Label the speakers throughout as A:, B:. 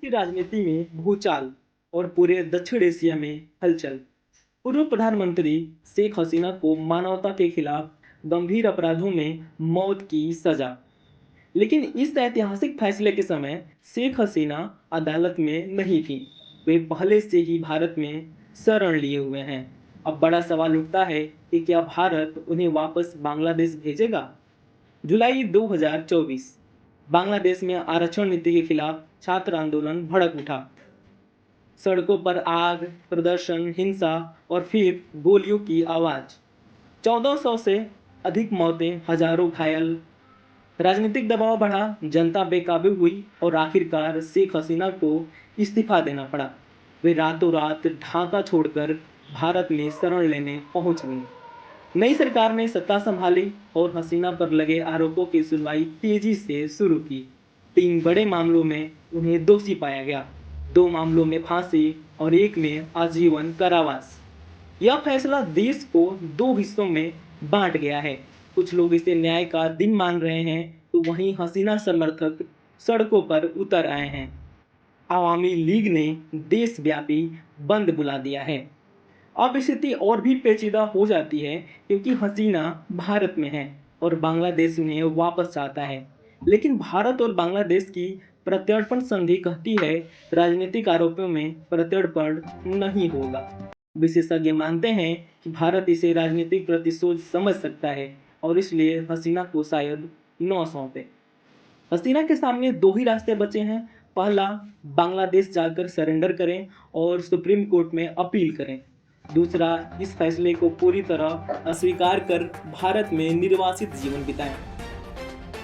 A: की राजनीति में भूचाल और पूरे दक्षिण एशिया में हलचल। पूर्व प्रधानमंत्री शेख हसीना को मानवता के खिलाफ गंभीर अपराधों में मौत की सजा। लेकिन इस ऐतिहासिक फैसले के समय शेख हसीना अदालत में नहीं थी। वे पहले से ही भारत में शरण लिए हुए हैं। अब बड़ा सवाल उठता है कि क्या भारत उन्हें वापस बांग्लादेश भेजेगा। जुलाई 2024 बांग्लादेश में आरक्षण नीति के खिलाफ छात्र आंदोलन भड़क उठा। सड़कों पर आग, प्रदर्शन, हिंसा और फिर गोलियों की आवाज। 1400 से अधिक मौतें, हजारों घायल। राजनीतिक दबाव बढ़ा, जनता बेकाबू हुई और आखिरकार शेख हसीना को इस्तीफा देना पड़ा। वे रातों रात ढाका छोड़कर भारत में शरण लेने पहुंच गई। नई सरकार ने सत्ता संभाली और हसीना पर लगे आरोपों की सुनवाई तेजी से शुरू की। 3 बड़े मामलों में उन्हें दोषी पाया गया, 2 मामलों में फांसी और 1 में आजीवन कारावास। यह फैसला देश को 2 हिस्सों में बांट गया है। कुछ लोग इसे न्याय का दिन मान रहे हैं, तो वहीं हसीना समर्थक सड़कों पर उतर आए हैं। आवामी लीग ने देशव्यापी बंद बुला दिया है। अब स्थिति और भी पेचीदा हो जाती है क्योंकि हसीना भारत में है और बांग्लादेश उन्हें वापस चाहता है। लेकिन भारत और बांग्लादेश की प्रत्यर्पण संधि कहती है राजनीतिक आरोपों में प्रत्यर्पण नहीं होगा। विशेषज्ञ मानते हैं कि भारत इसे राजनीतिक प्रतिशोध समझ सकता है और इसलिए हसीना को शायद न सौंपे। हसीना के सामने 2 ही रास्ते बचे हैं। पहला, बांग्लादेश जाकर सरेंडर करें और सुप्रीम कोर्ट में अपील करें। दूसरा, इस फैसले को पूरी तरह अस्वीकार कर भारत में निर्वासित जीवन बिताएं।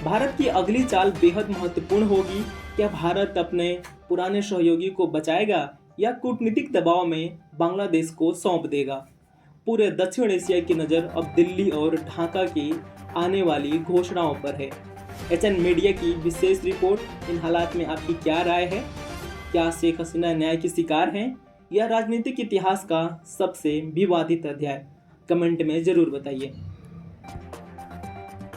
A: भारत की अगली चाल बेहद महत्वपूर्ण होगी। क्या भारत अपने पुराने सहयोगी को बचाएगा या कूटनीतिक दबाव में बांग्लादेश को सौंप देगा। पूरे दक्षिण एशिया की नज़र अब दिल्ली और ढाका की आने वाली घोषणाओं पर है। एचएन मीडिया की विशेष रिपोर्ट। इन हालात में आपकी क्या राय है? क्या शेख हसीना न्याय की शिकार हैं या राजनीतिक इतिहास का सबसे विवादित अध्याय? कमेंट में जरूर बताइए।